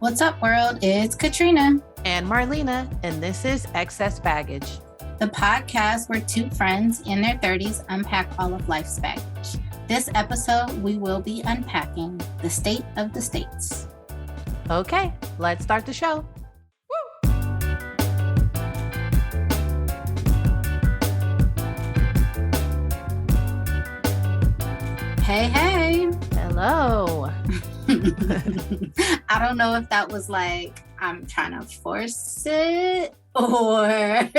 What's up, world? It's Katrina, and Marlena, and this is Excess Baggage, the podcast where two friends in their 30s unpack all of life's baggage. This episode, we will be unpacking the state of the states. Okay, let's start the show. Woo! Hey, hey. Hello. I don't know if that was like, I'm trying to force it or...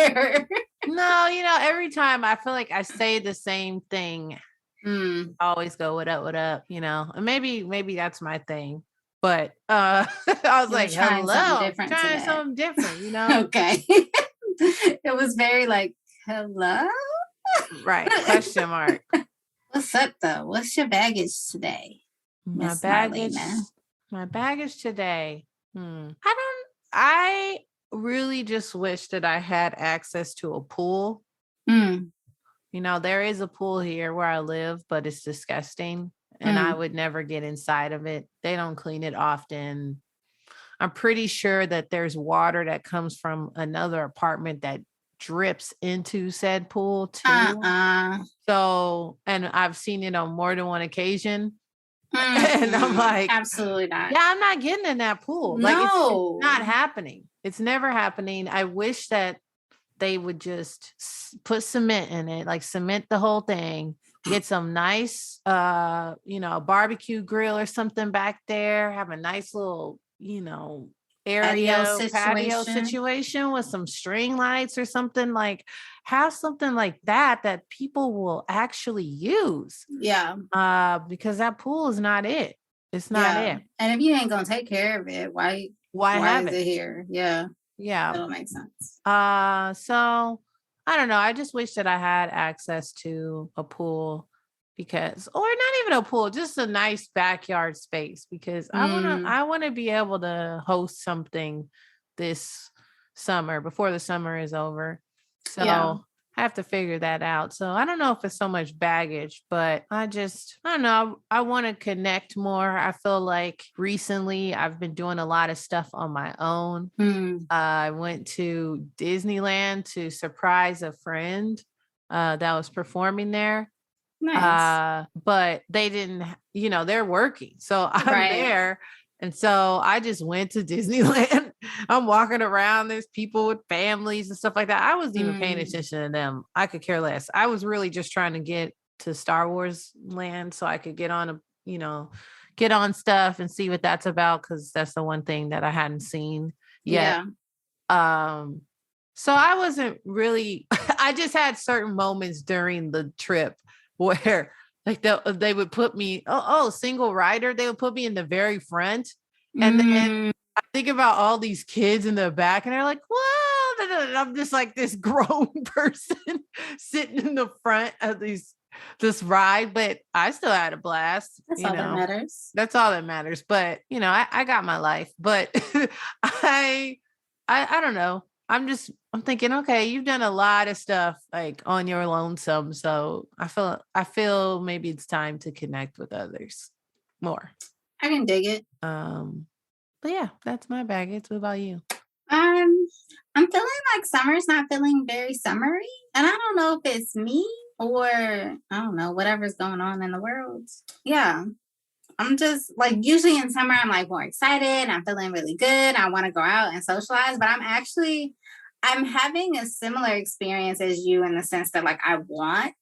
No, every time I feel like I say the same thing. I always go, what up, and maybe that's my thing. But I was like, hello, trying something different, Okay. It was very like, hello? Right, question mark. What's up, though? What's your baggage today? My baggage today. I really just wish that I had access to a pool. There is a pool here where I live, but it's disgusting. And I would never get inside of it. They don't clean it often. I'm pretty sure that there's water that comes from another apartment that drips into said pool too. So, and I've seen it on more than one occasion. And I'm like, absolutely not. Yeah, I'm not getting in that pool. No. Like it's not happening. It's never happening. I wish that they would just put cement in it, like cement the whole thing, get some nice, barbecue grill or something back there, have a nice little, patio situation with some string lights or something, like have something like that people will actually use. Yeah. Because that pool is not it. It's not it. And if you ain't gonna take care of it, why have is it here? Yeah. That'll make sense. So I don't know. I just wish that I had access to a pool or not even a pool, just a nice backyard space, because I want to be able to host something this summer before the summer is over. So I have to figure that out. So I don't know if it's so much baggage, but I don't know. I want to connect more. I feel like recently I've been doing a lot of stuff on my own. I went to Disneyland to surprise a friend that was performing there. Nice. But they didn't, they're working. So I'm there. And so I just went to Disneyland. I'm walking around. There's people with families and stuff like that. I wasn't even paying attention to them. I could care less. I was really just trying to get to Star Wars land so I could get on stuff and see what that's about, because that's the one thing that I hadn't seen yet. Yeah. So I wasn't really, I just had certain moments during the trip where like they would put me, single rider, they would put me in the very front. And then I think about all these kids in the back and they're like, whoa, I'm just like this grown person sitting in the front of this ride, but I still had a blast. That's all that matters. That's all that matters. But I got my life, but I don't know. I'm thinking, okay, you've done a lot of stuff like on your lonesome. So I feel maybe it's time to connect with others more. I can dig it. But yeah, that's my baggage. What about you? I'm feeling like summer's not feeling very summery. And I don't know if it's me or I don't know, whatever's going on in the world. Yeah. I'm just like, usually in summer, I'm like more excited. I'm feeling really good. I want to go out and socialize, but I'm having a similar experience as you in the sense that like, I want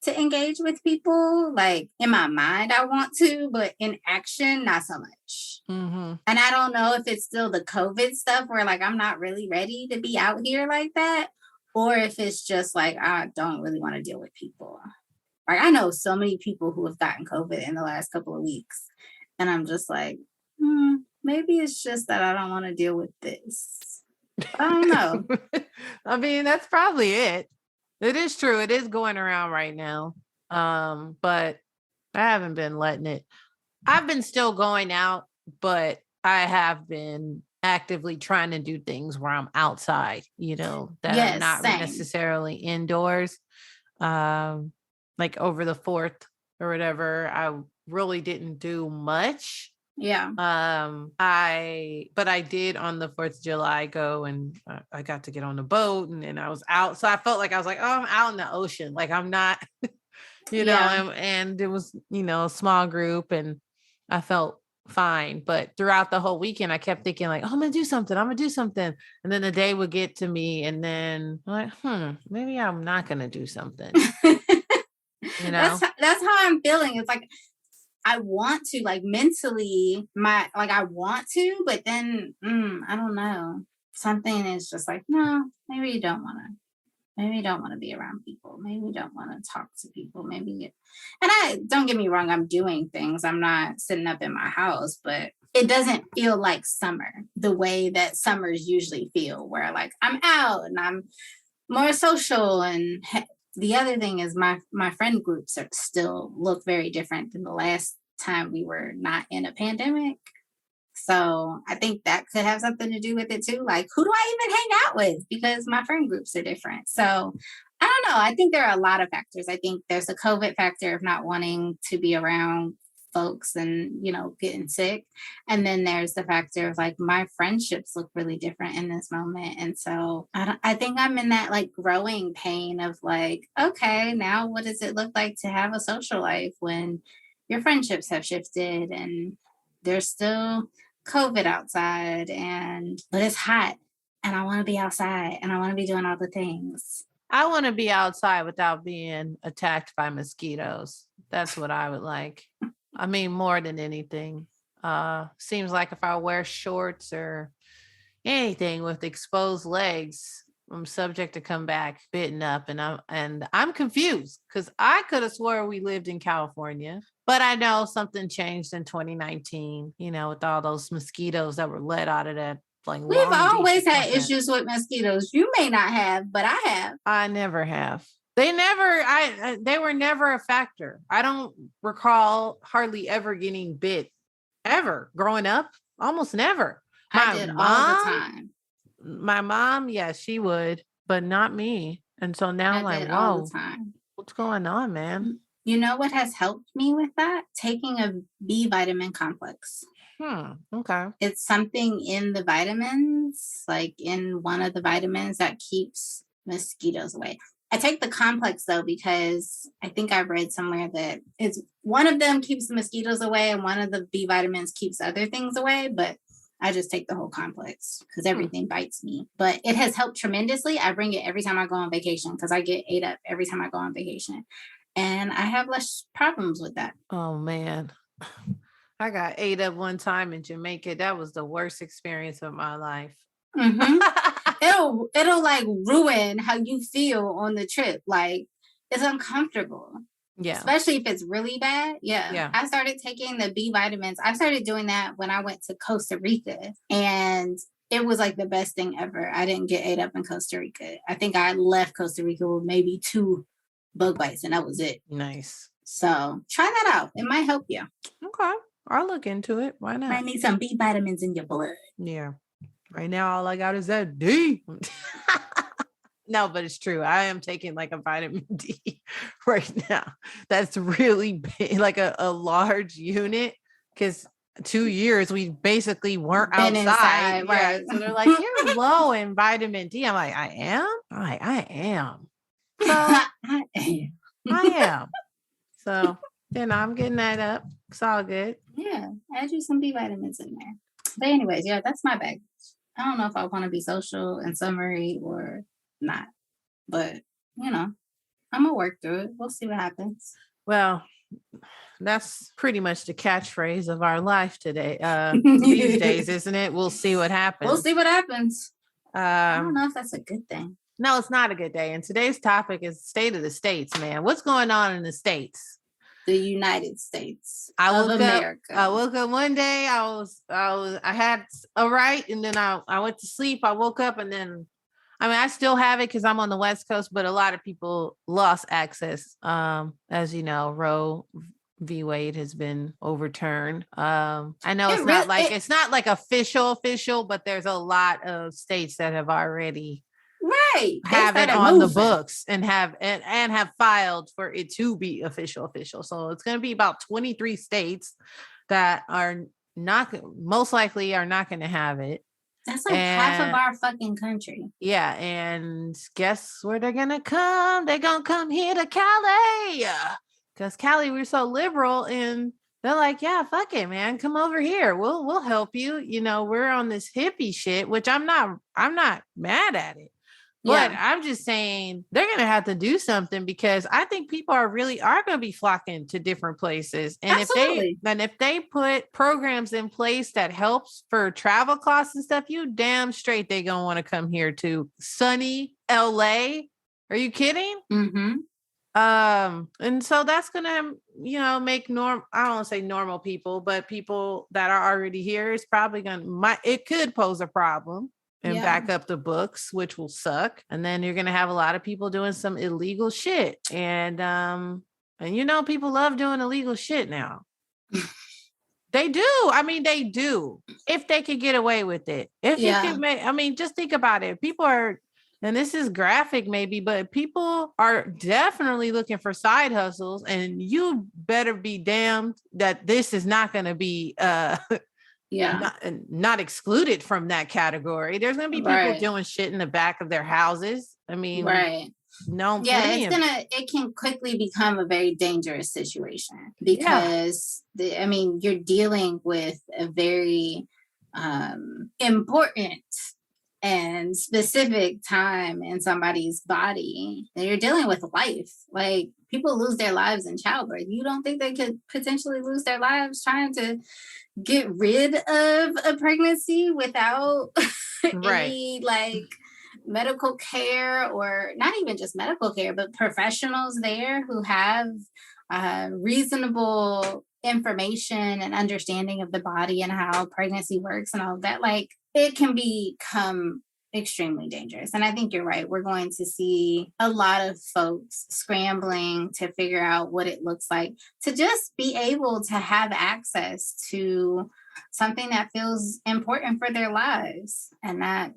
to engage with people. Like in my mind, I want to, but in action, not so much. And I don't know if it's still the COVID stuff where like, I'm not really ready to be out here like that. Or if it's just like, I don't really want to deal with people. Like I know so many people who have gotten COVID in the last couple of weeks. And I'm just like, maybe it's just that I don't want to deal with this. I don't know. I mean, that's probably it. It is true. It is going around right now. But I haven't been letting it. I've been still going out, but I have been actively trying to do things where I'm outside, that are not necessarily indoors. Like over the 4th or whatever, I really didn't do much Yeah. But I did on the 4th of July go and I got to get on the boat and then I was out. So I felt like I was like, oh, I'm out in the ocean. Like I'm not, Yeah. and it was, a small group and I felt fine. But throughout the whole weekend, I kept thinking like, oh, I'm going to do something. I'm going to do something. And then the day would get to me and then I'm like, maybe I'm not going to do something, That's how I'm feeling. It's like I want to, like, mentally, I want to, but then I don't know. Something is just like, no, maybe you don't want to. Maybe you don't want to be around people. Maybe you don't want to talk to people. And I don't get me wrong, I'm doing things. I'm not sitting up in my house, but it doesn't feel like summer the way that summers usually feel, where like I'm out and I'm more social. And the other thing is my friend groups are still look very different than the last time we were not in a pandemic. So I think that could have something to do with it too. Like, who do I even hang out with? Because my friend groups are different. So I don't know. I think there are a lot of factors. I think there's the COVID factor of not wanting to be around folks and, getting sick. And then there's the factor of like my friendships look really different in this moment. And so I think I'm in that like growing pain of like, okay, now what does it look like to have a social life when your friendships have shifted and there's still COVID outside but it's hot and I want to be outside and I want to be doing all the things. I want to be outside without being attacked by mosquitoes. That's what I would like. I mean, more than anything. Seems like if I wear shorts or anything with exposed legs, I'm subject to come back bitten up, and I'm confused because I could have swore we lived in California, but I know something changed in 2019. With all those mosquitoes that were let out of that like We've Long Beach always had apartment. issues with mosquitoes. You may not have, but I have. I never have. They were never a factor. I don't recall hardly ever getting bit ever growing up. Almost never. I did all the time. My mom, yeah, she would, but not me. And so now I'm like, all whoa, the time. what's going on, man? You know what has helped me with that? Taking a B vitamin complex. Okay. It's something in the vitamins, like in one of the vitamins that keeps mosquitoes away. I take the complex though, because I think I read somewhere that it's one of them keeps the mosquitoes away and one of the B vitamins keeps other things away, but I just take the whole complex because everything bites me. But it has helped tremendously. I bring it every time I go on vacation because I get ate up every time I go on vacation. And I have less problems with that. Oh man. I got ate up one time in Jamaica. That was the worst experience of my life. Mm-hmm. it'll like ruin how you feel on the trip. Like it's uncomfortable. Yeah. Especially if it's really bad. Yeah. I started taking the B vitamins. I started doing that when I went to Costa Rica. And it was like the best thing ever. I didn't get ate up in Costa Rica. I think I left Costa Rica with maybe 2 bug bites and that was it. Nice. So try that out. It might help you. Okay. I'll look into it. Why not? Might need some B vitamins in your blood. Yeah. Right now, all I got is that D. No, but it's true. I am taking like a vitamin D right now. That's really big, like a large unit. Because 2 years we basically weren't outside. Right. So they're like, you're low in vitamin D. I'm like, I am? I am. So I am. So I'm getting that up. It's all good. Yeah. Add you some B vitamins in there. But anyways, yeah, that's my bag. I don't know if I want to be social and summary or not. But, I'm going to work through it. We'll see what happens. Well, that's pretty much the catchphrase of our life today, these days, isn't it? We'll see what happens. We'll see what happens. I don't know if that's a good thing. No, it's not a good day. And today's topic is state of the states, man. What's going on in the States? The United States of America. I woke up one day. I had a right, and then I went to sleep. I woke up, and then, I still have it because I'm on the West Coast, but a lot of people lost access. As you know, Roe v. Wade has been overturned. I know it's not like official, but there's a lot of states that have already have it on the books and have filed for it to be official. So it's going to be about 23 states that are most likely are not going to have it. That's like half of our fucking country. Yeah. And guess where they're going to come? They're going to come here to Cali. Because Cali, we're so liberal, and they're like, yeah, fuck it, man. Come over here. We'll help you. You know, we're on this hippie shit, which I'm not mad at it. But yeah. I'm just saying they're going to have to do something, because I think people are going to be flocking to different places. And Absolutely. if they put programs in place that helps for travel costs and stuff, you damn straight they're going to want to come here to sunny LA. Are you kidding? Mm-hmm. And so that's going to, make I don't want to say normal people, but people that are already here is probably it could pose a problem. And back up the books, which will suck. And then you're going to have a lot of people doing some illegal shit. And people love doing illegal shit now. They do. I mean, they do. If they could get away with it. If you could just think about it. People are, and this is graphic maybe, but people are definitely looking for side hustles, and you better be damned that this is not going to be, not excluded from that category. There's going to be people doing shit in the back of their houses. I mean, no. Yeah, it can quickly become a very dangerous situation, because you're dealing with a very important and specific time in somebody's body. And you're dealing with life. Like, people lose their lives in childbirth. You don't think they could potentially lose their lives trying to get rid of a pregnancy without any medical care, or not even just medical care, but professionals there who have reasonable information and understanding of the body and how pregnancy works and all of that? Like, it can become extremely dangerous. And I think you're right. We're going to see a lot of folks scrambling to figure out what it looks like to just be able to have access to something that feels important for their lives. And that,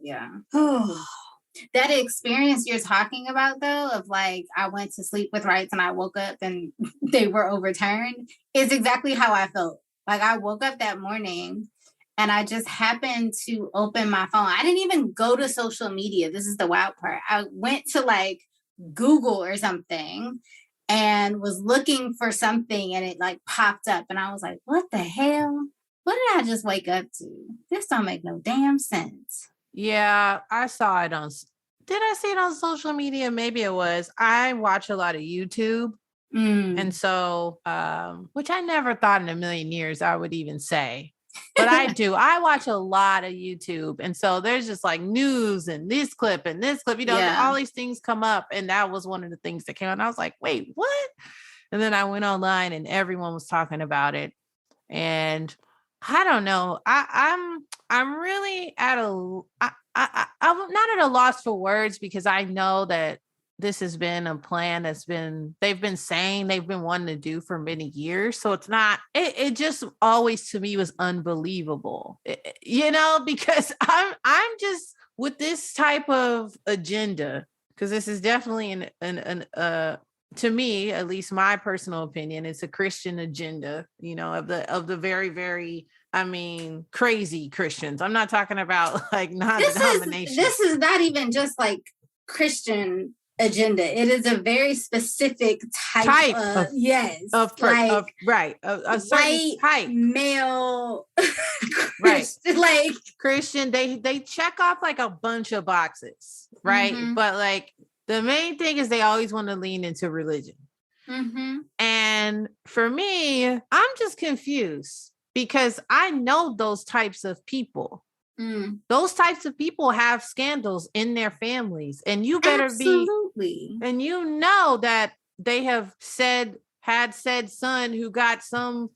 that experience you're talking about, though, of like, I went to sleep with rights and I woke up and they were overturned, is exactly how I felt. Like, I woke up that morning and I just happened to open my phone. I didn't even go to social media. This is the wild part. I went to like Google or something and was looking for something, and it like popped up, and I was like, what the hell? What did I just wake up to? This don't make no damn sense. Yeah, I saw it on. Did I see it on social media? Maybe it was. I watch a lot of YouTube. And so, which I never thought in a million years I would even say. But I do. I watch a lot of YouTube. And so there's just like news and this clip and this clip, all these things come up. And that was one of the things that came out. And I was like, wait, what? And then I went online and everyone was talking about it. And I don't know. I'm really I'm not at a loss for words, because I know that this has been a plan they've been saying they've been wanting to do for many years. So it's not, it just always to me was unbelievable, because I'm just with this type of agenda, because this is definitely to me, at least my personal opinion, it's a Christian agenda, of the very, very, crazy Christians. I'm not talking about like non-denomination. This is not even just like Christian agenda. It is a very specific type of certain type male like Christian. They check off like a bunch of boxes, right? But like the main thing is they always want to lean into religion. And for me, I'm just confused, because I know those types of people. Those types of people have scandals in their families, and you better and that they have had said son who got some,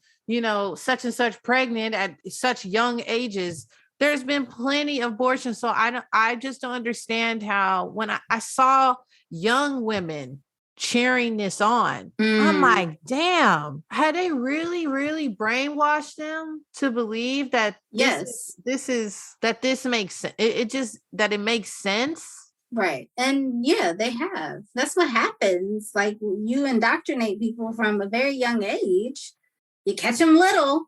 such and such pregnant at such young ages. There's been plenty of abortions. So I just don't understand how, when I saw young women cheering this on, I'm like, damn, had they really, really brainwashed them to believe that this makes sense? It makes sense. Right. And they have. That's what happens. Like, you indoctrinate people from a very young age. You catch them little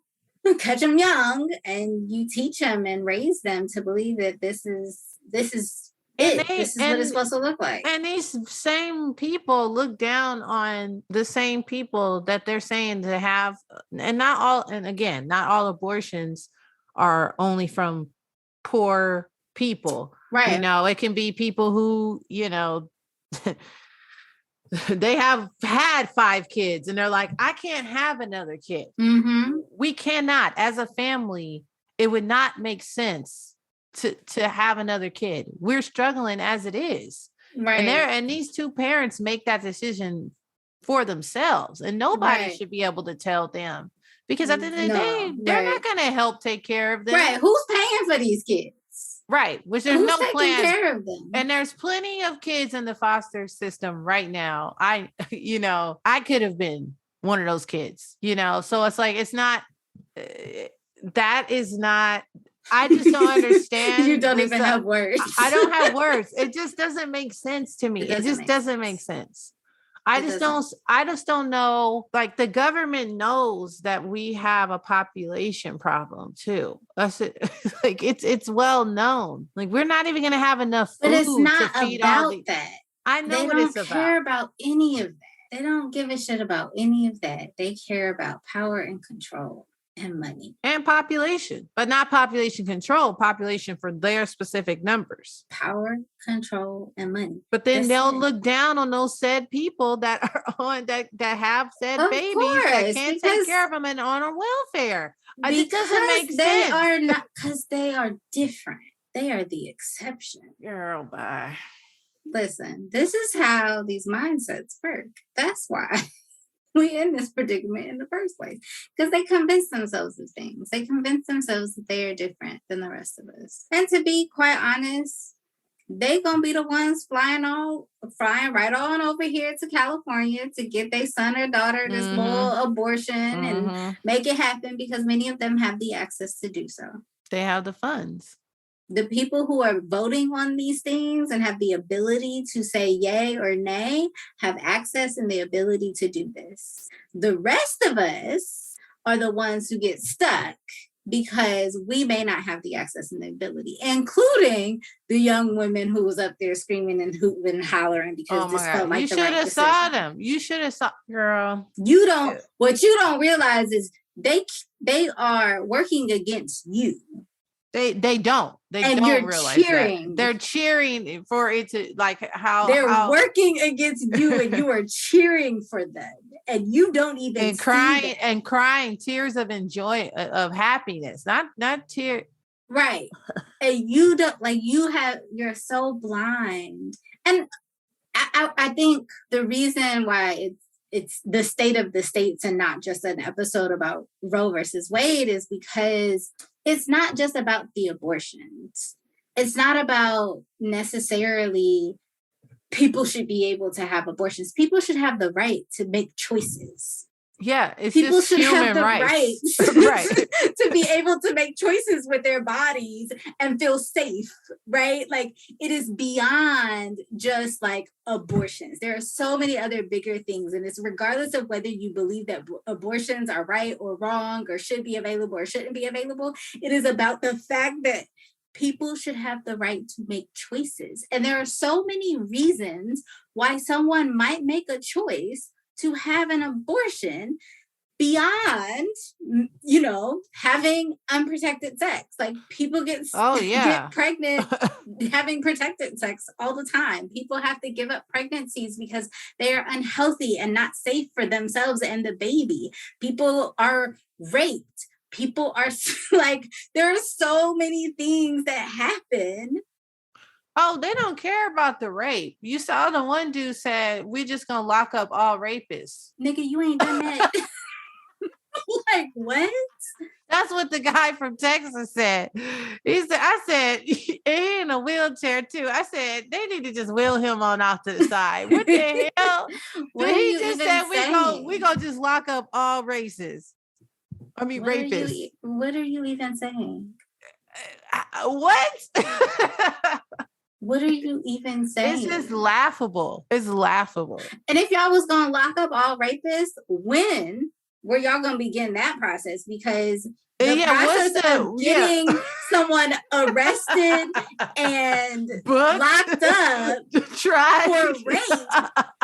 catch them young, and you teach them and raise them to believe that this is it. This is what it's supposed to look like. And these same people look down on the same people that they're saying to have, and not all, and again, not all abortions are only from poor people. Right. You know, it can be people who, you know, they have had 5 kids and they're like, I can't have another kid. Mm-hmm. We cannot, as a family, it would not make sense to have another kid. We're struggling as it is. Right. And these 2 parents make that decision for themselves, and nobody should be able to tell them, because at the end of the day, they're not going to help take care of them. Right. Who's paying for these kids? Right. Which there's no plan. Care of them? And there's plenty of kids in the foster system right now. I could have been one of those kids, you know? So it's like, it's not, that is not, I just don't understand. You don't even have words. I don't have words. It just doesn't make sense to me. It just doesn't make sense. I just don't know. Like, the government knows that we have a population problem too. That's it. Like, it's well known. Like, we're not even going to have enough food. But it's not to feed about all that. I know they what don't it's about. care about any of that. They don't give a shit about any of that. They care about power and control and money and population, but not population control, population for their specific numbers. Power, control, and money. But then they'll look down on those said people that are on that have said babies that can't take care of them and on a welfare. It doesn't make sense. They are not, because they are different. They are the exception. Girl, bye. Listen, this is how these mindsets work. That's why we in this predicament in the first place, because they convince themselves of things. They convince themselves that they are different than the rest of us. And to be quite honest, they gonna be the ones flying right on over here to California to get their son or daughter this little abortion and make it happen, because many of them have the access to do so. They have the funds. The people who are voting on these things and have the ability to say yay or nay have access and the ability to do this. The rest of us are the ones who get stuck because we may not have the access and the ability, including the young women who was up there screaming and hooting and hollering because this felt like the right decision. You should have saw them. You should have saw, girl. What you don't realize is they are working against you. They don't. They and don't you're realize cheering. That. They're cheering for it to, like, how they're working against you, and you are cheering for them, and you don't even and crying tears of joy, of happiness, not tears. Right. And you don't, like, you're so blind. And I think the reason why it's the state of the states and not just an episode about Roe versus Wade is because it's not just about the abortions. It's not about necessarily people should be able to have abortions. People should have the right to make choices. Yeah, it's people just should human have the rights. right to be able to make choices with their bodies and feel safe, right? Like, it is beyond just like abortions. There are so many other bigger things, and it's regardless of whether you believe that abortions are right or wrong or should be available or shouldn't be available. It is about the fact that people should have the right to make choices. And there are so many reasons why someone might make a choice to have an abortion beyond, having unprotected sex. Like, people get pregnant having protected sex all the time. People have to give up pregnancies because they are unhealthy and not safe for themselves and the baby. People are raped. People are like, there are so many things that happen. Oh, they don't care about the rape. You saw the one dude said, we're just going to lock up all rapists. Nigga, you ain't done that. Like, what? That's what the guy from Texas said. I said, he in a wheelchair too. I said, they need to just wheel him on off to the side. What the hell? What he just said, we gonna just lock up all races. I mean, rapists. What are you even saying? What? What are you even saying? It's just laughable. It's laughable. And if y'all was going to lock up all rapists, when where y'all gonna begin that process, because the Yeah, process of getting someone arrested and locked up for rape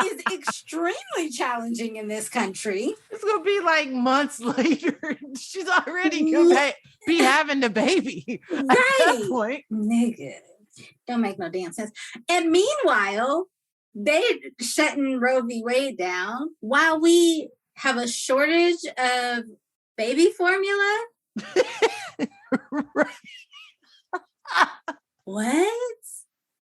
is extremely challenging in this country. It's gonna be like months later. She's already gonna be having the baby. Right. At that point. Nigga. Don't make no damn sense. And meanwhile, they shutting Roe v. Wade down while we have a shortage of baby formula. Right. What?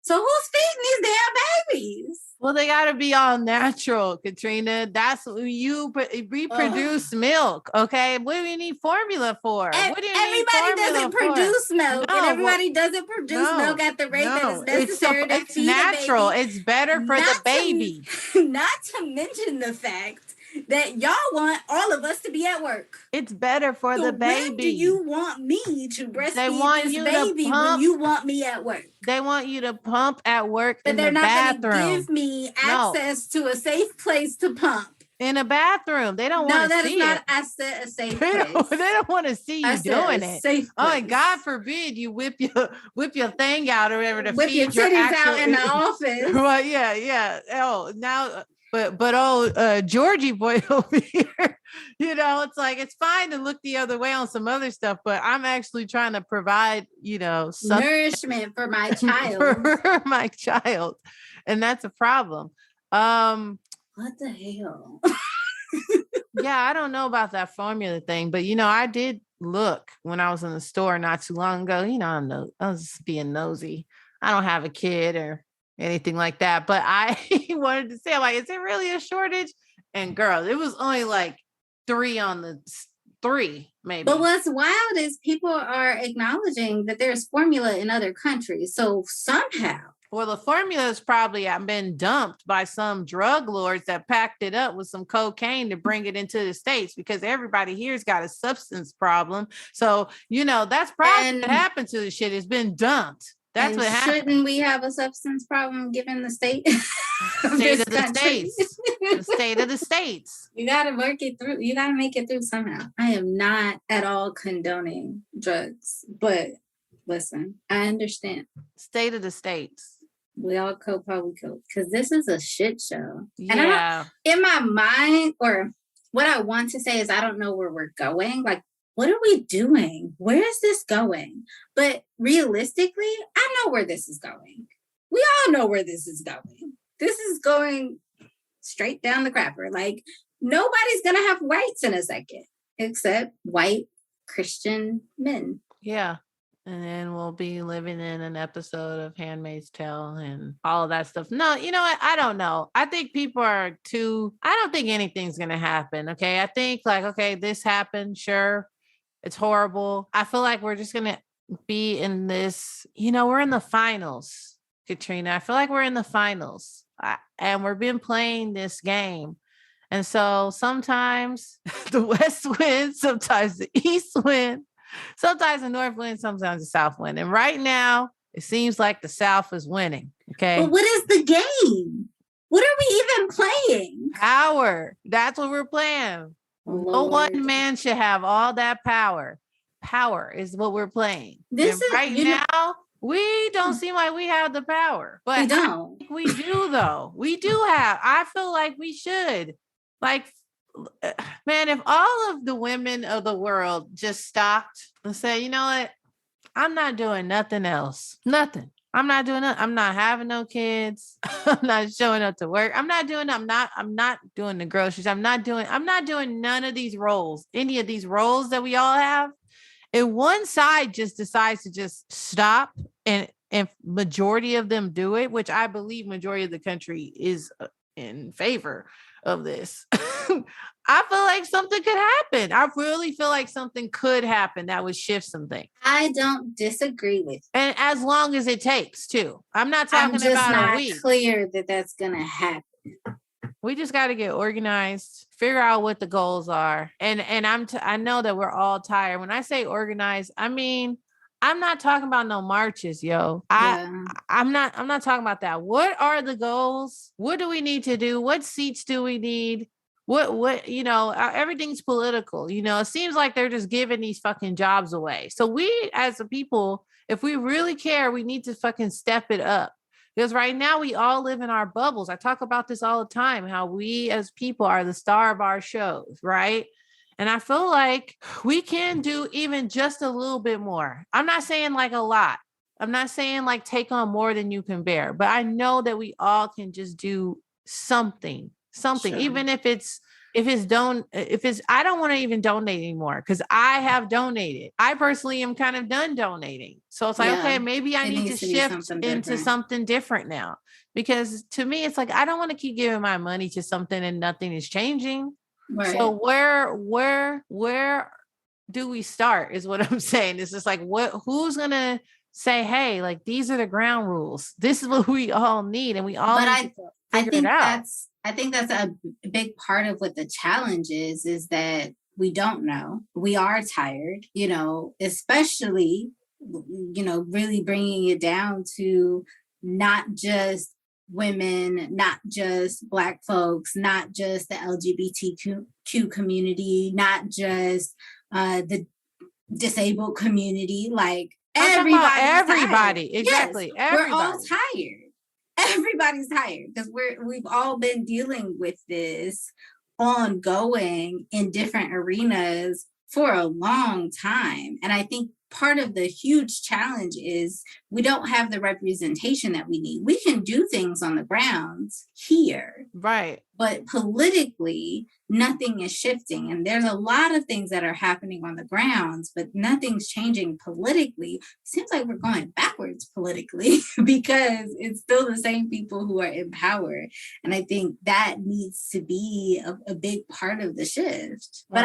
So who's feeding these damn babies? Well, they got to be all natural, Katrina. That's what you reproduce milk. Okay. What do you need formula for? Everybody doesn't produce milk, and everybody doesn't produce milk at the rate that is necessary to feed natural. A baby. It's better for the baby. Not to mention the fact that y'all want all of us to be at work. It's better for the baby. When do you want me to breastfeed this baby when you want me at work? They want you to pump at work, but they're not going to give me access to a safe place to pump. In a bathroom. They don't want to see it. No, that is not a safe place. They don't want to see you doing it. Oh, and God forbid you whip your thing out or whatever to whip feed your titties out in the office. Well, yeah. Oh, now... But Georgie boy over here, it's like, it's fine to look the other way on some other stuff, but I'm actually trying to provide, nourishment for my child. for my child. And that's a problem. What the hell? Yeah, I don't know about that formula thing, but I did look when I was in the store not too long ago. I was just being nosy. I don't have a kid or anything like that, but I wanted to say, I'm like, is it really a shortage? And girl, it was only like 3 on the 3, maybe. But what's wild is people are acknowledging that there's formula in other countries. So somehow, well, the formula has probably been dumped by some drug lords that packed it up with some cocaine to bring it into the States, because everybody here's got a substance problem. So, that's probably what happened to the shit. It's been dumped. That's what happened. Shouldn't we have a substance problem given the state? State of the states. The state of the states. You got to work it through. You got to make it through somehow. I am not at all condoning drugs, but listen, I understand. State of the states. We all cope how we cope, because this is a shit show. Yeah. And in my mind, or what I want to say is, I don't know where we're going. Like, what are we doing? Where is this going? But realistically, I know where this is going. We all know where this is going. This is going straight down the crapper. Like, nobody's going to have whites in a second, except white Christian men. Yeah. And then we'll be living in an episode of Handmaid's Tale and all of that stuff. No, you know what? I don't know. I think people I don't think anything's going to happen. Okay. I think this happened. Sure. It's horrible. I feel like we're just going to be in this, we're in the finals, Katrina. I feel like we're in the finals and we've been playing this game. And so sometimes the West wins, sometimes the East wins, sometimes the North wins, sometimes the South wins. And right now it seems like the South is winning. Okay. But what is the game? What are we even playing? Power. That's what we're playing. No one man should have all that power. Power is what we're playing. Now, we don't seem like we have the power. But we don't. We do, though. We do have. I feel like we should. Like, man, if all of the women of the world just stopped and said, you know what? I'm not doing nothing else. Nothing. I'm not doing it. I'm not having no kids. I'm not showing up to work. I'm not doing the groceries. I'm not doing none of these roles. Any of these roles that we all have. If one side just decides to just stop and majority of them do it, which I believe majority of the country is in favor of this. I feel like something could happen. I really feel like something could happen that would shift something. I don't disagree with you. And as long as it takes, too. I'm not talking about a week. It's clear that that's going to happen. We just got to get organized, figure out what the goals are. And I know that we're all tired. When I say organized, I mean, I'm not talking about no marches, yo. I'm not talking about that. What are the goals? What do we need to do? What seats do we need? everything's political. It seems like they're just giving these fucking jobs away. So we as a people, if we really care, we need to fucking step it up. Because right now we all live in our bubbles. I talk about this all the time, how we as people are the star of our shows, right? And I feel like we can do even just a little bit more. I'm not saying like a lot. I'm not saying like take on more than you can bear, but I know that we all can just do something, sure. Even if it's I don't want to even donate anymore because I have donated. I personally am kind of done donating. So it's like, okay, maybe I need to shift into something different now. Because to me, it's like, I don't want to keep giving my money to something and nothing is changing. Right. So where do we start is what I'm saying. It's just like, who's going to say, hey, like, these are the ground rules. This is what we all need. And we all need to figure it out. I think that's a big part of what the challenge is that we don't know. We are tired, especially, really bringing it down to not just women, not just Black folks, not just the LGBTQ community, not just the disabled community, like everybody. Exactly. Yes, everybody. We're all tired. Everybody's tired because we've all been dealing with this ongoing in different arenas for a long time. And I think part of the huge challenge is we don't have the representation that we need. We can do things on the ground here. Right. But politically, nothing is shifting. And there's a lot of things that are happening on the grounds, but nothing's changing politically. It seems like we're going backwards politically because it's still the same people who are in power. And I think that needs to be a big part of the shift. But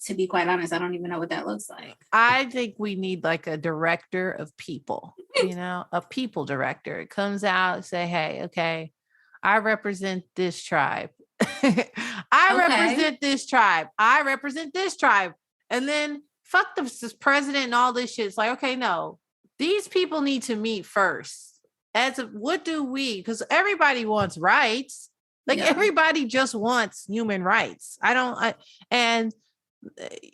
to be quite honest, I don't even know what that looks like. I think we need like a director of people, a people director. It comes out, say, hey, okay, I represent this tribe. Represent this tribe. I represent this tribe. And then fuck this president and all this shit. It's like, okay, no, these people need to meet first. What do we, because everybody wants rights. Like everybody just wants human rights. And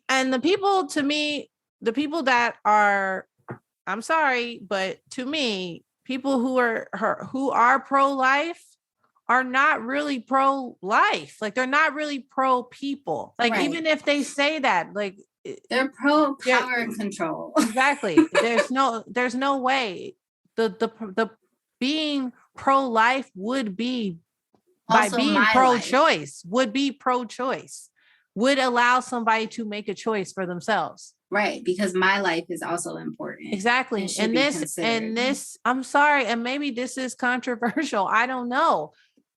the people, to me, the people that are, I'm sorry, but to me, people who are pro-life are not really pro-life. Like they're not really pro-people. Like even if they say that, like they're pro-power and control. Exactly. There's no way. The being pro-life would be also by being pro-choice, would be pro-choice, would allow somebody to make a choice for themselves. Right, because my life is also important. Exactly. And this, I'm sorry, and maybe this is controversial. I don't know.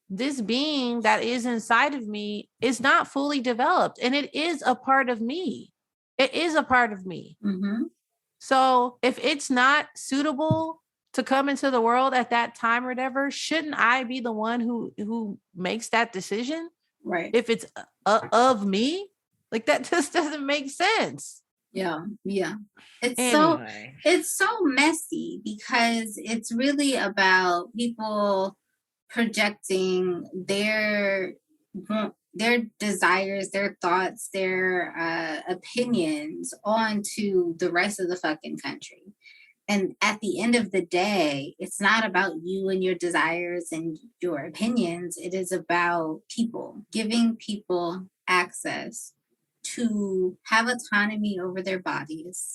This being that is inside of me is not fully developed, and it is a part of me. It is a part of me. Mm-hmm. So if it's not suitable to come into the world at that time or whatever, shouldn't I be the one who makes that decision? Right. If it's of me, like that just doesn't make sense. Yeah. It's so messy because it's really about people projecting their desires, their thoughts, their opinions onto the rest of the fucking country. And at the end of the day, it's not about you and your desires and your opinions. It is about people, giving people access to have autonomy over their bodies,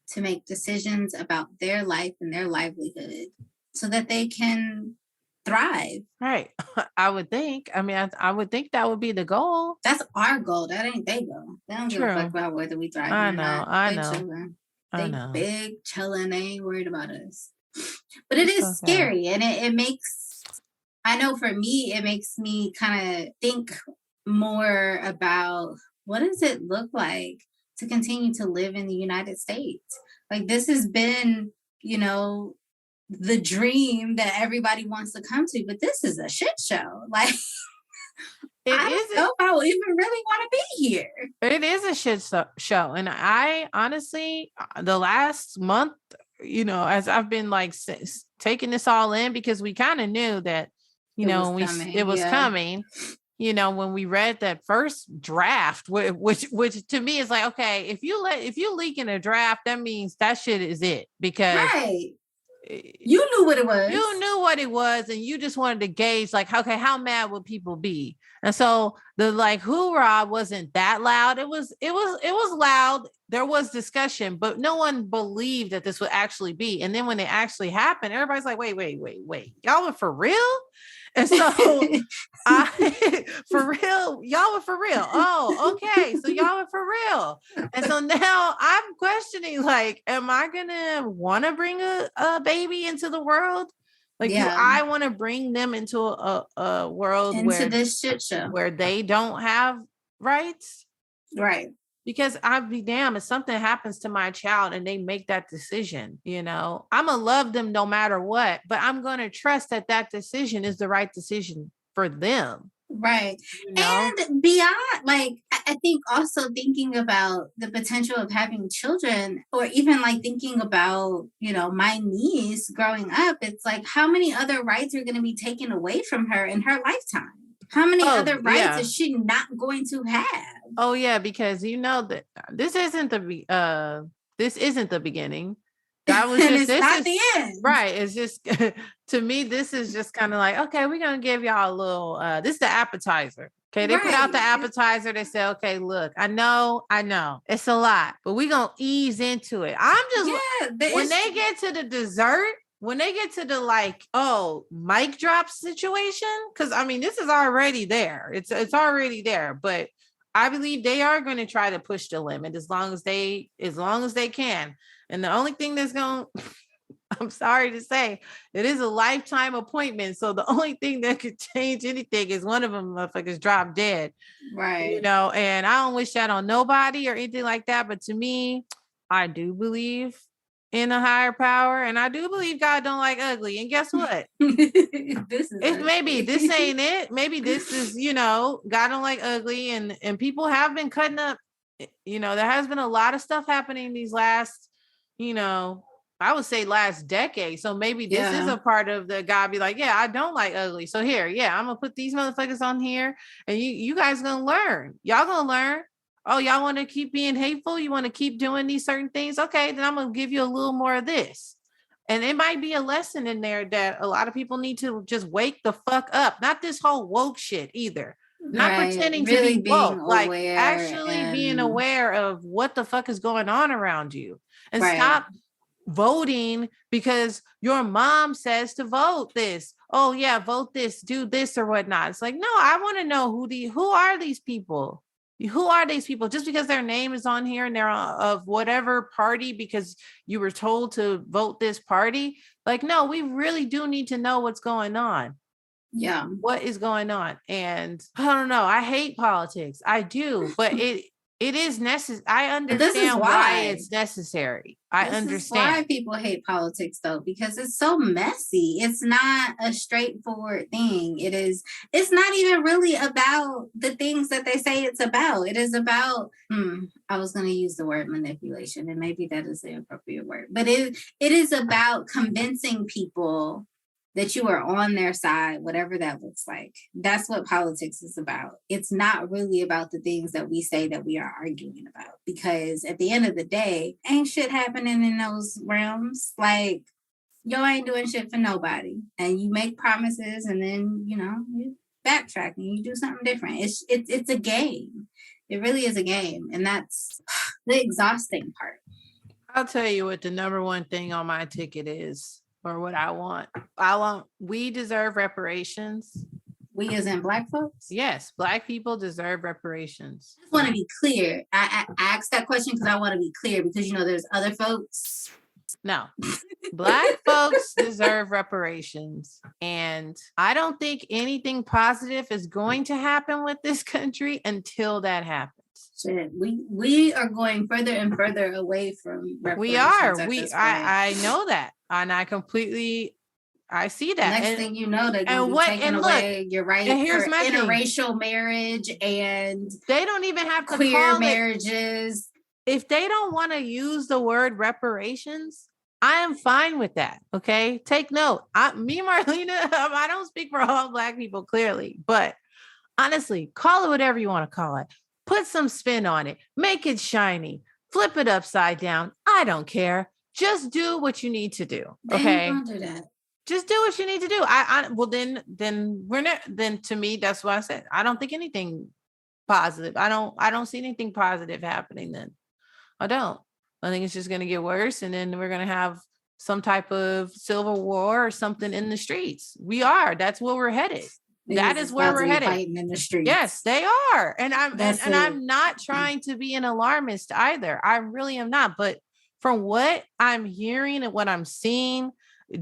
to make decisions about their life and their livelihood so that they can thrive. Right. I would think. I mean, I would think that would be the goal. That's our goal. That ain't their goal. They don't give a fuck about whether we thrive or not. I know. They big chilling. They ain't worried about us. But it is scary, and it makes, I know for me, it makes me kind of think more about what does it look like to continue to live in the United States? Like this has been, the dream that everybody wants to come to, but this is a shit show. Like I don't know if I would even really want to be here. It is a shit show. And I honestly, the last month, as I've been like taking this all in, because we kind of knew that, it was coming. when we read that first draft, which to me is like, okay, if you leak in a draft, that means that shit is it, because right. You knew what it was. You knew what it was, and you just wanted to gauge, like, okay, how mad would people be? And so the like hoorah wasn't that loud. It was loud. There was discussion, but no one believed that this would actually be. And then when it actually happened, everybody's like, wait, y'all were for real? And so for real, y'all were for real. Oh, okay. So y'all were for real. And so now I'm questioning, like, am I gonna want to bring a baby into the world? Like, do I want to bring them into a world into this shit show where they don't have rights? Right. Because I'd be damned if something happens to my child and they make that decision, I'm gonna love them no matter what, but I'm gonna trust that that decision is the right decision for them. Right. And beyond, like, I think also thinking about the potential of having children, or even like thinking about, my niece growing up, it's like, how many other rights are going to be taken away from her in her lifetime? How many other rights is she not going to have? Oh yeah, because that this isn't the beginning. That was just the end. Right. It's just to me, this is just kind of like, okay, we're gonna give y'all a little this is the appetizer. Okay, they put out the appetizer. They say, okay, look, I know it's a lot, but we're gonna ease into it. I'm just when they get to the dessert, when they get to the like, mic drop situation, because I mean, this is already there. It's already there, but I believe they are going to try to push the limit as long as they can. And the only thing that's going, I'm sorry to say, it is a lifetime appointment. So the only thing that could change anything is one of them motherfuckers drop dead. Right. And I don't wish that on nobody or anything like that. But to me, I do believe in a higher power, and I do believe God don't like ugly. And guess what? Maybe this ain't it. Maybe this is, God don't like ugly, and people have been cutting up. There has been a lot of stuff happening these last, I would say last decade. So maybe this is a part of the God be like, I don't like ugly. So here, I'm gonna put these motherfuckers on here, and you guys gonna learn. Y'all gonna learn. Oh, y'all want to keep being hateful? You want to keep doing these certain things? Okay, then I'm going to give you a little more of this. And it might be a lesson in there that a lot of people need to just wake the fuck up. Not this whole woke shit either. Not pretending really to be woke. Like actually being aware of what the fuck is going on around you. And stop voting because your mom says to vote this. Oh yeah, vote this, do this or whatnot. It's like, no, I want to know who are these people? Who are these people? Just because their name is on here and they're of whatever party because you were told to vote this party. Like, no, we really do need to know what's going on. Yeah. What is going on? And I don't know. I hate politics. I do, but it is necessary. I understand why it's necessary. I understand why people hate politics though, because it's so messy. It's not a straightforward thing. It's not even really about the things that they say it's about. It is about, I was going to use the word manipulation, and maybe that is the appropriate word, but it is about convincing people that you are on their side, whatever that looks like. That's what politics is about. It's not really about the things that we say that we are arguing about, because at the end of the day, ain't shit happening in those realms. Like, yo ain't doing shit for nobody. And you make promises and then, you backtrack and you do something different. It's a game. It really is a game. And that's the exhausting part. I'll tell you what the number one thing on my ticket is. Or what I want. We deserve reparations. We as in Black folks? Yes, Black people deserve reparations. I just want to be clear. I asked that question because I want to be clear, because there's other folks. No, Black folks deserve reparations. And I don't think anything positive is going to happen with this country until that happens. Shit, we are going further and further away from reparations. We are. I know that. And I see that. Next thing you know, they're going to be taking away your right for interracial marriage, and they don't even have to queer marriages. If they don't want to use the word reparations, I am fine with that. Okay, take note. Me, Marlena, I don't speak for all Black people clearly, but Honestly, call it whatever you want to call it. Put some spin on it. Make it shiny. Flip it upside down. I don't care. Just do what you need to do. They Okay. ain't gonna do that. Just do what you need to do. Well, then we're not, then to me, that's what I said. I don't think anything positive. I don't see anything positive happening then. I don't. I think it's just going to get worse. And then we're going to have some type of civil war or something in the streets. That's where we're headed. That is where we're headed. Fighting in the streets. Yes, they are. And I'm not trying to be an alarmist either. I really am not. But from what I'm hearing and what I'm seeing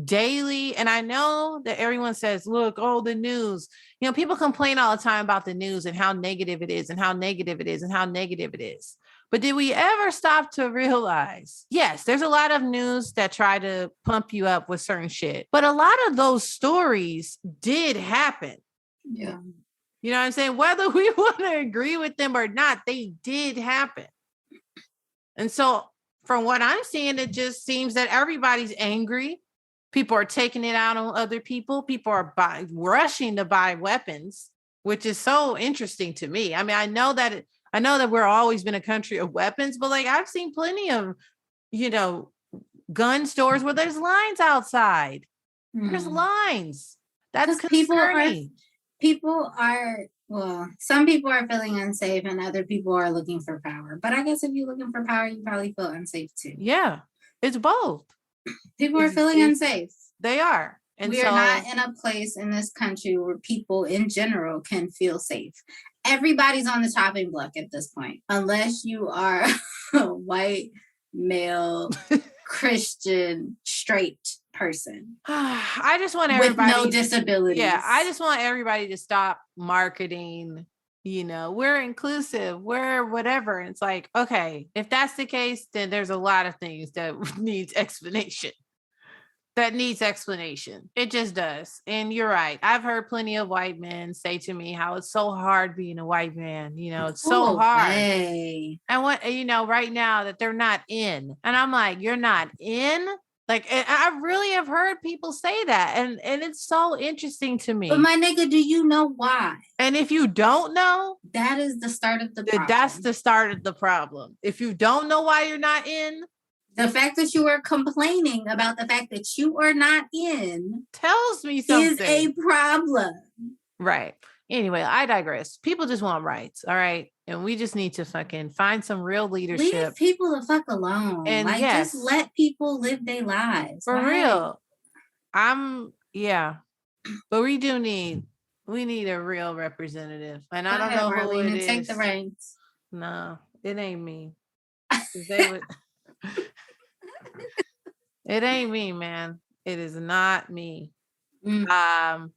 daily, and I know that everyone says, look, the news, people complain all the time about the news and how negative it is and how negative it is and how negative it is. But did we ever stop to realize, yes, there's a lot of news that try to pump you up with certain shit, but a lot of those stories did happen. Yeah. You know what I'm saying? Whether we want to agree with them or not, they did happen. And so from what I'm seeing, it just seems that everybody's angry. People are taking it out on other people. People are rushing to buy weapons, which is so interesting to me. I mean, I know that we're always been a country of weapons, but like I've seen plenty of, gun stores where there's lines outside. There's lines. That's concerning. Some people are feeling unsafe and other people are looking for power. But I guess if you're looking for power, you probably feel unsafe too. Yeah, it's both. People are feeling unsafe. They are. And we are not in a place in this country where people in general can feel safe. Everybody's on the chopping block at this point, unless you are a white, male, Christian, straight person. I just want everybody with no disabilities. Yeah, I just want everybody to stop marketing. We're inclusive, we're whatever. And it's like, okay, if that's the case, then there's a lot of things that needs explanation. It just does. And you're right. I've heard plenty of white men say to me how it's so hard being a white man. It's so hard. And what, right now that they're not in. And I'm like, you're not in? Like, I really have heard people say that. And it's so interesting to me. But my nigga, do you know why? And if you don't know, that is the start of the problem. That's the start of the problem. If you don't know why you're not in, the fact that you are complaining about the fact that you are not in tells me something. Is a problem. Right. Anyway, I digress. People just want rights. All right. And we just need to fucking find some real leadership. Leave people the fuck alone. And just let people live their lives. For real. But we need a real representative. And I don't know who it is. Take the reins. No, it ain't me. They would... It ain't me, man. It is not me. I'm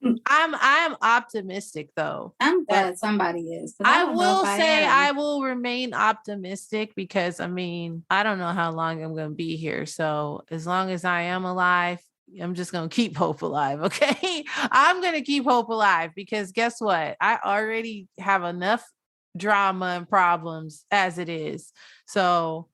optimistic though. I'm glad somebody is. I will say I will remain optimistic because I don't know how long I'm going to be here. So as long as I am alive, I'm just going to keep hope alive. Okay. I'm going to keep hope alive because guess what? I already have enough drama and problems as it is. So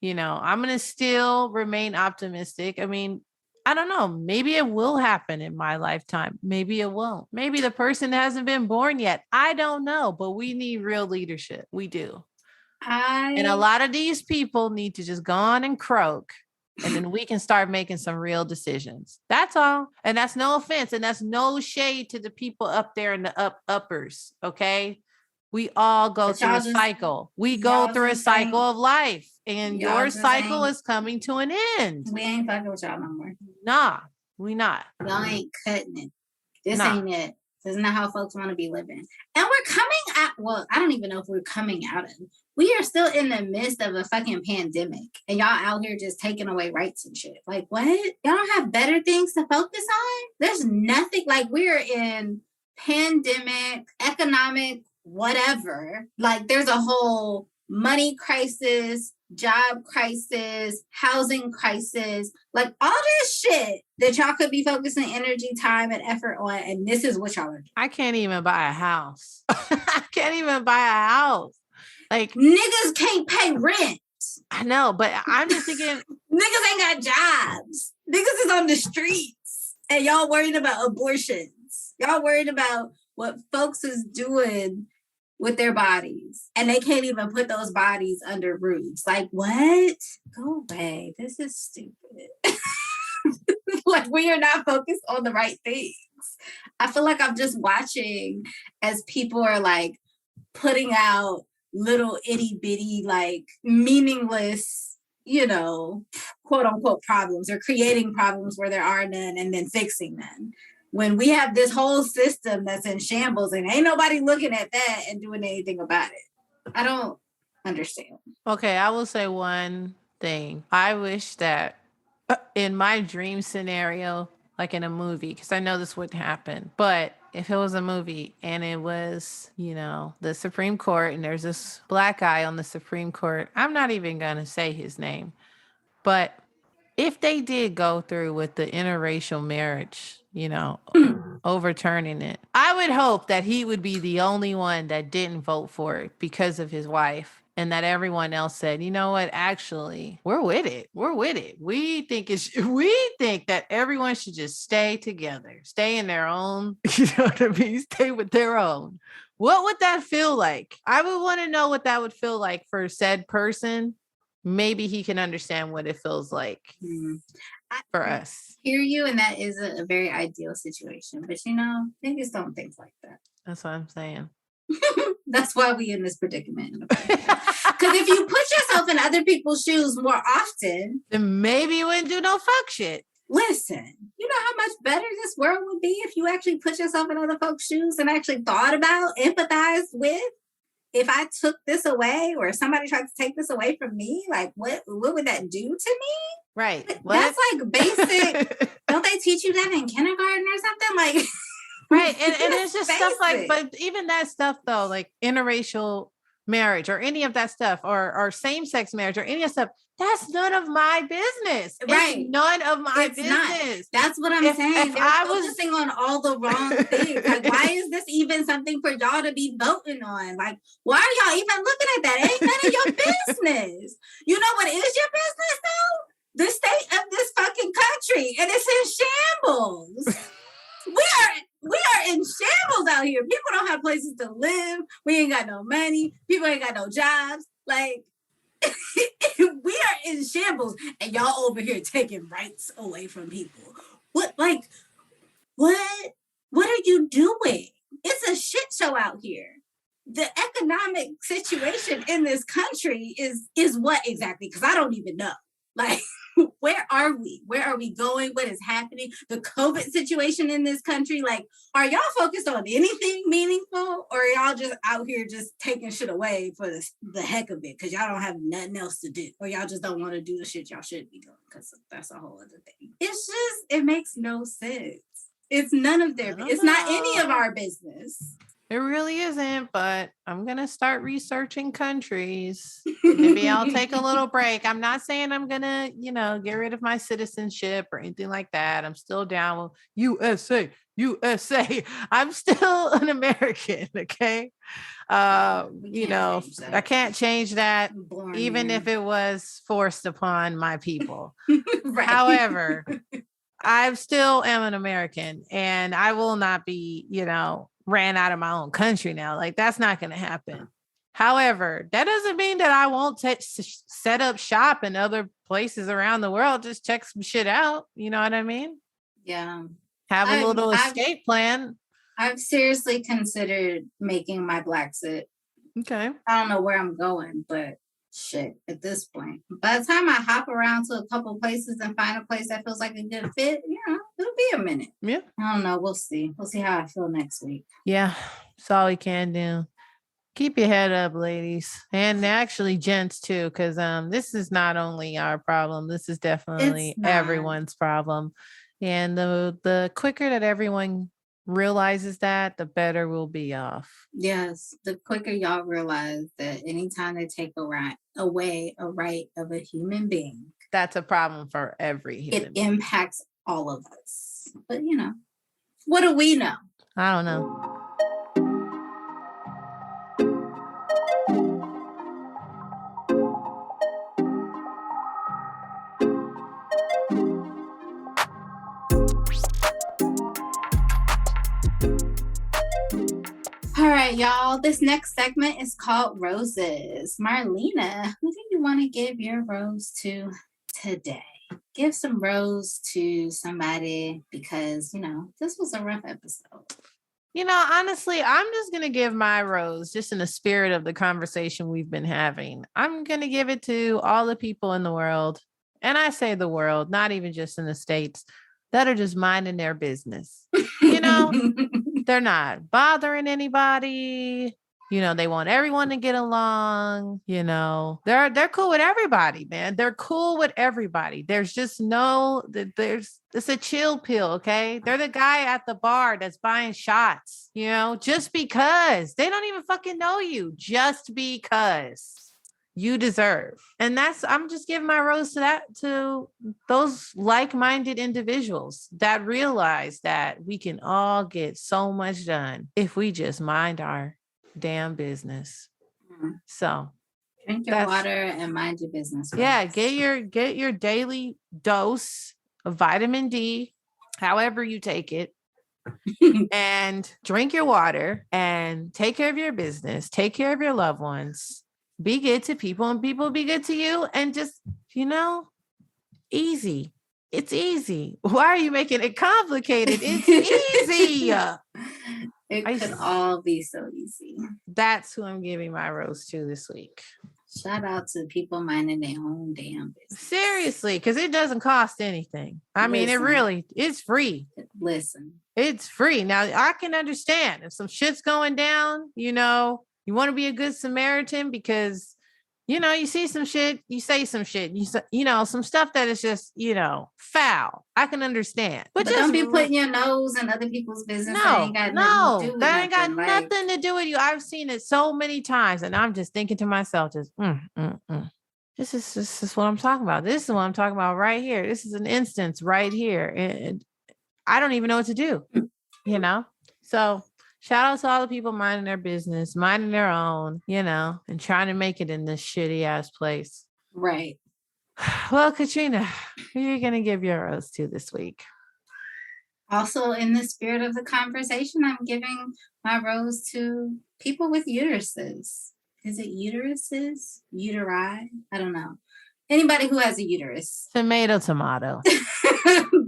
I'm going to still remain optimistic. I don't know. Maybe it will happen in my lifetime. Maybe it won't. Maybe the person hasn't been born yet. I don't know, but we need real leadership. We do. And a lot of these people need to just go on and croak. And then we can start making some real decisions. That's all. And that's no offense. And that's no shade to the people up there in the uppers. Okay. We all go through a cycle. We go through a cycle of life. And your cycle is coming to an end. We ain't fucking with y'all no more. Nah, we not. Y'all ain't cutting it. This ain't it. This is not how folks want to be living. And we're coming out. I don't even know if we're coming out of it. We are still in the midst of a fucking pandemic. And y'all out here just taking away rights and shit. Like, what? Y'all don't have better things to focus on? There's nothing. Like, we're in pandemic, economic, whatever. Like, there's a whole money crisis, job crisis, housing crisis, like all this shit that y'all could be focusing energy, time, and effort on. And this is what y'all are doing. I can't even buy a house. I can't even buy a house. Like, niggas can't pay rent. I know, but I'm just thinking niggas ain't got jobs. Niggas is on the streets. And y'all worried about abortions. Y'all worried about what folks is doing with their bodies, and they can't even put those bodies under roofs. Like, what? Go away. This is stupid. Like, we are not focused on the right things. I feel like I'm just watching as people are like putting out little itty bitty, like meaningless, quote unquote problems, or creating problems where there are none and then fixing them. When we have this whole system that's in shambles and ain't nobody looking at that and doing anything about it. I don't understand. Okay, I will say one thing. I wish that in my dream scenario, like in a movie, because I know this wouldn't happen, but if it was a movie and it was, the Supreme Court and there's this black guy on the Supreme Court, I'm not even going to say his name, but if they did go through with the interracial marriage, overturning it, I would hope that he would be the only one that didn't vote for it because of his wife, and that everyone else said, you know what, actually, we're with it. We're with it. We think that everyone should just stay together, stay in their own, stay with their own. What would that feel like? I would want to know what that would feel like for said person. Maybe he can understand what it feels like for us. Hear you, and that is a very ideal situation. But niggas don't think like that. That's what I'm saying. That's why we in this predicament. Because if you put yourself in other people's shoes more often, then maybe you wouldn't do no fuck shit. Listen, you know how much better this world would be if you actually put yourself in other folks' shoes and actually thought about, empathized with. If I took this away, or somebody tried to take this away from me, like what would that do to me? Right. That's like basic. Don't they teach you that in kindergarten or something? Like, right. And it's just stuff like, but even that stuff though, like interracial marriage or any of that stuff, or same-sex marriage or any of that stuff, that's none of my business. Right. It's none of my business. Not. That's what I'm saying. They're focusing on all the wrong things. Like, why is this even something for y'all to be voting on? Like, why are y'all even looking at that? It ain't none of your business. You know what is your business though? The state of this fucking country, and it's in shambles. We are in shambles out here. People don't have places to live. We ain't got no money. People ain't got no jobs. Like, we are in shambles, and y'all over here taking rights away from people. What are you doing? It's a shit show out here. The economic situation in this country is what exactly? Because I don't even know. Like, where are we? Where are we going? What is happening? The COVID situation in this country, like, are y'all focused on anything meaningful, or are y'all just out here just taking shit away for the heck of it because y'all don't have nothing else to do, or y'all just don't want to do the shit y'all should be doing, because that's a whole other thing. It's just, it makes no sense. It's none of their business. It's not any of our business. It really isn't, but I'm going to start researching countries. Maybe I'll take a little break. I'm not saying I'm going to, get rid of my citizenship or anything like that. I'm still down with USA. I'm still an American, okay? I can't change that, even if it was forced upon my people. Right. However, I still am an American, and I will not be, ran out of my own country now. Like, that's not going to happen. However, that doesn't mean that I won't set up shop in other places around the world. Just check some shit out. You know what I mean? Yeah. Have a little escape plan. I've seriously considered making my Blaxit. Okay. I don't know where I'm going, but shit, at this point, by the time I hop around to a couple places and find a place that feels like a good fit, it'll be a minute. Yeah. I don't know. We'll see how I feel next week. Yeah. That's all we can do. Keep your head up, ladies, and actually gents too, because this is not only our problem. This is definitely everyone's problem. And the quicker that everyone realizes that, the better we'll be off. Yes, the quicker y'all realize that anytime they take away a right of a human being, that's a problem for every human being. It impacts all of us. But what do we know? I don't know. All right, y'all. This next segment is called Roses. Marlena, who do you want to give your rose to today? Give some rose to somebody because, this was a rough episode. Honestly, I'm just going to give my rose just in the spirit of the conversation we've been having. I'm going to give it to all the people in the world. And I say the world, not even just in the States, that are just minding their business. They're not bothering anybody. They want everyone to get along. They're cool with everybody, man. They're cool with everybody. There's just it's a chill pill. Okay. They're the guy at the bar that's buying shots, just because they don't even fucking know you, just because you deserve. And I'm just giving my rose to those like-minded individuals that realize that we can all get so much done if we just mind our damn business. So drink your water and mind your business. Yeah, get your daily dose of vitamin D, however you take it. And drink your water and take care of your business, take care of your loved ones. Be good to people and people be good to you, and just, easy. It's easy. Why are you making it complicated? It's easy. It could all be so easy. That's who I'm giving my rose to this week. Shout out to people minding their own damn business. Seriously, because it doesn't cost anything. Mean, it's free. Listen. It's free. Now, I can understand if some shit's going down, you want to be a good Samaritan because, you see some shit, you say some shit, some stuff that is just, foul. I can understand. But don't be putting your nose in other people's business. That ain't got nothing to do with you. I've seen it so many times, and I'm just thinking to myself, just, This is what I'm talking about. This is what I'm talking about right here. This is an instance right here. And I don't even know what to do, So shout out to all the people minding their business, minding their own, and trying to make it in this shitty ass place. Right. Well, Katrina, who are you going to give your rose to this week? Also, in the spirit of the conversation, I'm giving my rose to people with uteruses. Is it uteruses? Uteri? I don't know. Anybody who has a uterus. Tomato.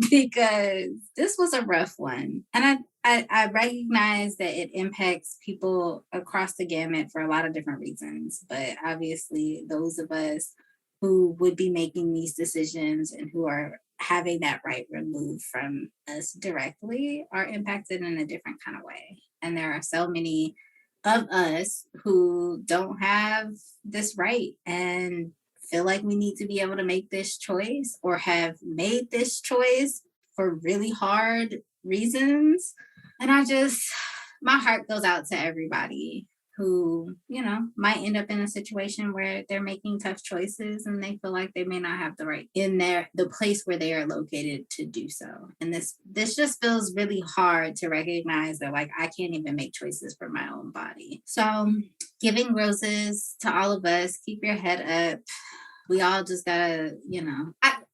Because this was a rough one. And I recognize that it impacts people across the gamut for a lot of different reasons. But obviously, those of us who would be making these decisions and who are having that right removed from us directly are impacted in a different kind of way. And there are so many of us who don't have this right and feel like we need to be able to make this choice or have made this choice for really hard reasons. And my heart goes out to everybody who, might end up in a situation where they're making tough choices and they feel like they may not have the right in the place where they are located to do so. And this just feels really hard to recognize that, like, I can't even make choices for my own body. So giving roses to all of us. Keep your head up. We all just gotta,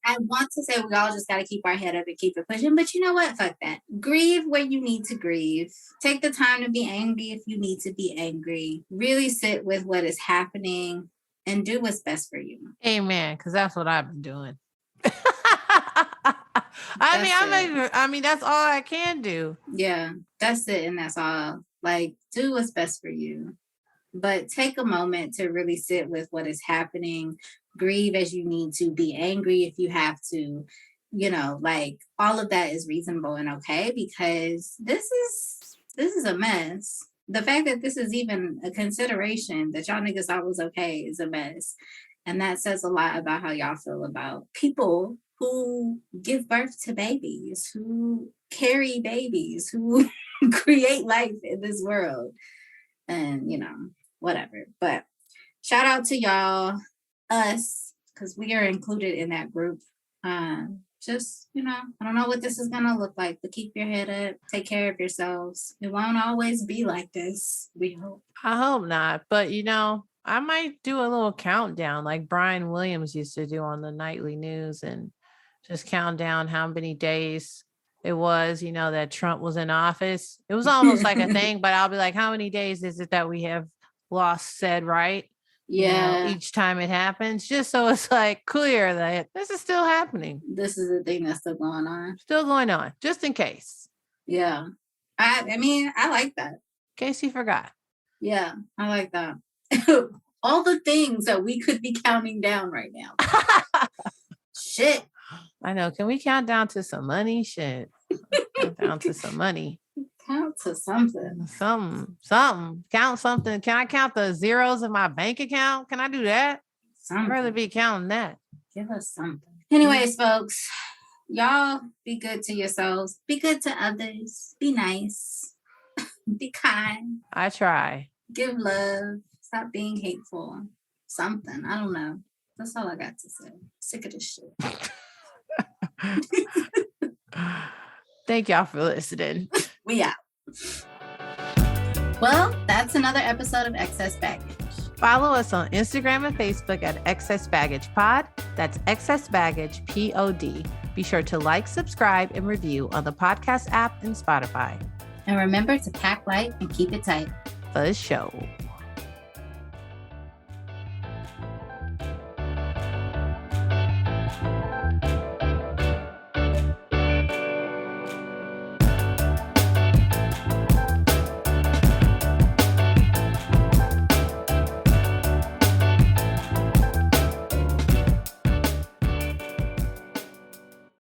I want to say we all just gotta keep our head up and keep it pushing, but you know what? Fuck that. Grieve where you need to grieve. Take the time to be angry if you need to be angry. Really sit with what is happening and do what's best for you. Amen. Because that's what I've been doing. That's all I can do. Yeah, that's it. And that's all. Like, do what's best for you. But take a moment to really sit with what is happening. Grieve as you need to. Be angry if you have to. Like, all of that is reasonable and okay, because this is a mess. The fact that this is even a consideration that y'all niggas thought was okay is a mess. And that says a lot about how y'all feel about people who give birth to babies, who carry babies, who create life in this world. And, whatever. But shout out to y'all, us, because we are included in that group. Just, I don't know what this is going to look like, but keep your head up. Take care of yourselves. It won't always be like this, we hope. I hope not. But, I might do a little countdown like Brian Williams used to do on the nightly news and just count down how many days it was, that Trump was in office. It was almost like a thing, but I'll be like, how many days is it that we have lost said right? Yeah. Each time it happens, just so it's like clear that this is still happening. This is the thing that's still going on. Still going on, just in case. Yeah. I mean, I like that. In case you forgot. Yeah, I like that. All the things that we could be counting down right now. Shit. I know. Can we count down to some money? Shit. Count down to some money. Count to something. Something. Count something. Can I count the zeros in my bank account? Can I do that? I'd rather be counting that. Give us something. Anyways, folks, y'all be good to yourselves. Be good to others. Be nice. Be kind. I try. Give love. Stop being hateful. Something. I don't know. That's all I got to say. Sick of this shit. Thank y'all for listening. We out. Well, that's another episode of Excess Baggage. Follow us on Instagram and Facebook at Excess Baggage Pod. That's Excess Baggage POD. Be sure to like, subscribe, and review on the podcast app and Spotify. And remember to pack light and keep it tight. For the show.